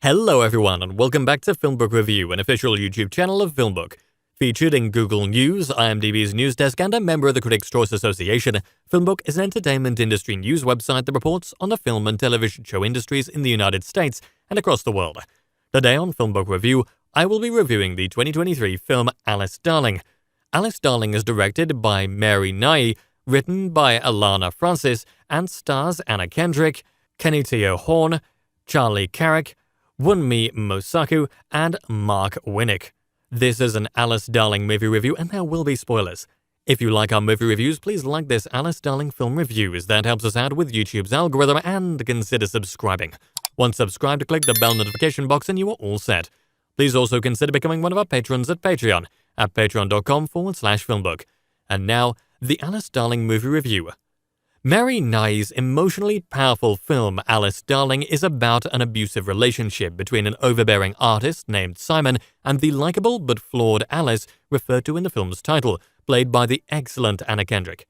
Hello everyone and welcome back to FilmBook Review, an official YouTube channel of FilmBook. Featured in Google News, IMDb's news desk, and a member of the Critics' Choice Association, FilmBook is an entertainment industry news website that reports on the film and television show industries in the United States and across the world. Today on FilmBook Review, I will be reviewing the 2023 film Alice Darling. Alice Darling is directed by Nighy, written by Alana Francis, and stars Anna Kendrick, Kenny Horn, Charlie Carrick, Wunmi Mosaku, and Mark Winnick. This is an Alice Darling movie review and there will be spoilers. If you like our movie reviews, please like this Alice Darling film review, as that helps us out with YouTube's algorithm, and consider subscribing. Once subscribed, click the bell notification box and you are all set. Please also consider becoming one of our patrons at Patreon at patreon.com/filmbook. And now, the Alice Darling movie review. Nighy's emotionally powerful film Alice Darling is about an abusive relationship between an overbearing artist named Simon and the likable but flawed Alice, referred to in the film's title, played by the excellent Anna Kendrick.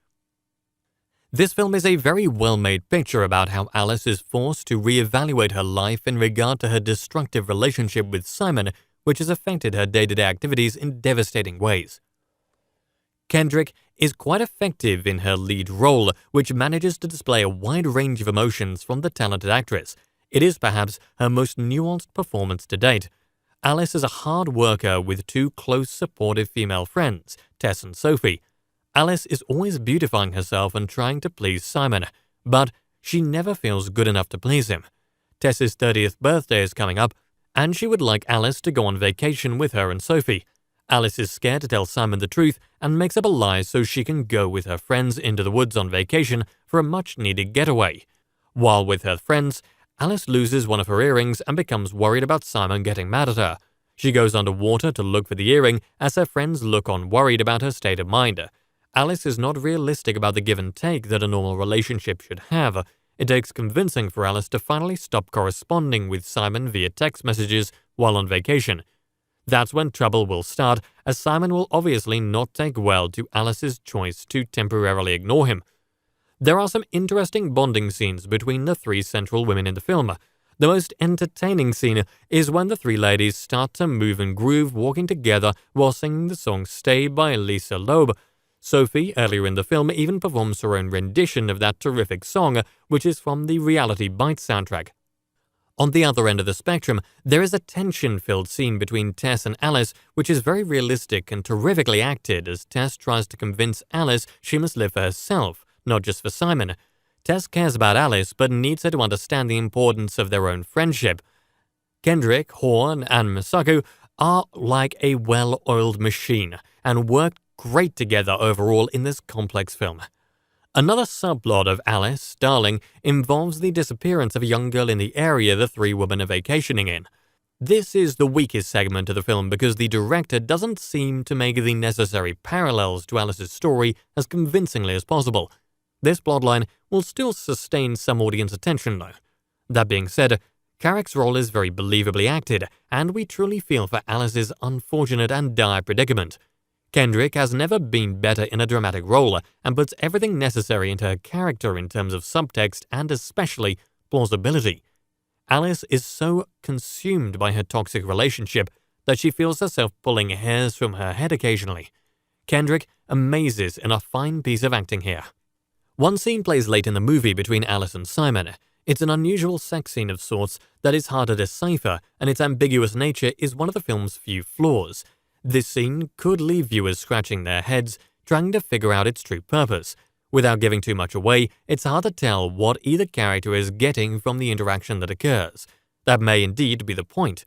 This film is a very well-made picture about how Alice is forced to reevaluate her life in regard to her destructive relationship with Simon, which has affected her day-to-day activities in devastating ways. Kendrick is quite effective in her lead role, which manages to display a wide range of emotions from the talented actress. It is perhaps her most nuanced performance to date. Alice is a hard worker with two close, supportive female friends, Tess and Sophie. Alice is always beautifying herself and trying to please Simon, but she never feels good enough to please him. Tess's 30th birthday is coming up, and she would like Alice to go on vacation with her and Sophie. Alice is scared to tell Simon the truth and makes up a lie so she can go with her friends into the woods on vacation for a much-needed getaway. While with her friends, Alice loses one of her earrings and becomes worried about Simon getting mad at her. She goes underwater to look for the earring as her friends look on worried about her state of mind. Alice is not realistic about the give and take that a normal relationship should have. It takes convincing for Alice to finally stop corresponding with Simon via text messages while on vacation. That's when trouble will start, as Simon will obviously not take well to Alice's choice to temporarily ignore him. There are some interesting bonding scenes between the three central women in the film. The most entertaining scene is when the three ladies start to move and groove, walking together while singing the song Stay by Lisa Loeb. Sophie, earlier in the film, even performs her own rendition of that terrific song, which is from the Reality Bites soundtrack. On the other end of the spectrum, there is a tension-filled scene between Tess and Alice, which is very realistic and terrifically acted, as Tess tries to convince Alice she must live for herself, not just for Simon. Tess cares about Alice, but needs her to understand the importance of their own friendship. Kendrick, Horn, and Mosaku are like a well-oiled machine, and work great together overall in this complex film. Another subplot of Alice Darling involves the disappearance of a young girl in the area the three women are vacationing in. This is the weakest segment of the film because the director doesn't seem to make the necessary parallels to Alice's story as convincingly as possible. This plotline will still sustain some audience attention though. That being said, Carrick's role is very believably acted, and we truly feel for Alice's unfortunate and dire predicament. Kendrick has never been better in a dramatic role and puts everything necessary into her character in terms of subtext and especially plausibility. Alice is so consumed by her toxic relationship that she feels herself pulling hairs from her head occasionally. Kendrick amazes in a fine piece of acting here. One scene plays late in the movie between Alice and Simon. It's an unusual sex scene of sorts that is hard to decipher, and its ambiguous nature is one of the film's few flaws. This scene could leave viewers scratching their heads, trying to figure out its true purpose. Without giving too much away, it's hard to tell what either character is getting from the interaction that occurs. That may indeed be the point.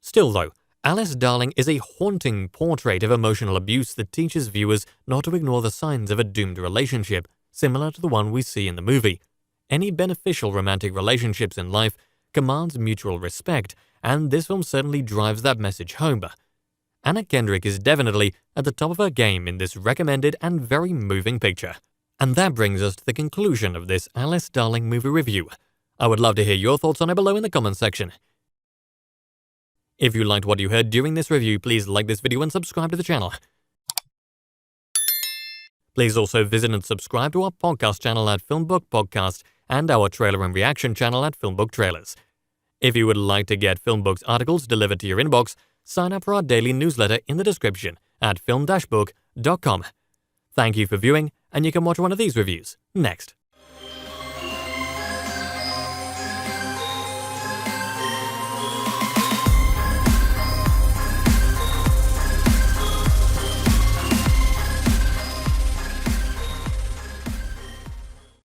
Still though, Alice Darling is a haunting portrait of emotional abuse that teaches viewers not to ignore the signs of a doomed relationship, similar to the one we see in the movie. Any beneficial romantic relationships in life commands mutual respect, and this film certainly drives that message home. Anna Kendrick is definitely at the top of her game in this recommended and very moving picture. And that brings us to the conclusion of this Alice Darling movie review. I would love to hear your thoughts on it below in the comments section. If you liked what you heard during this review, please like this video and subscribe to the channel. Please also visit and subscribe to our podcast channel at FilmBook Podcast and our trailer and reaction channel at FilmBook Trailers. If you would like to get FilmBook's articles delivered to your inbox, sign up for our daily newsletter in the description at film-book.com. Thank you for viewing, and you can watch one of these reviews next.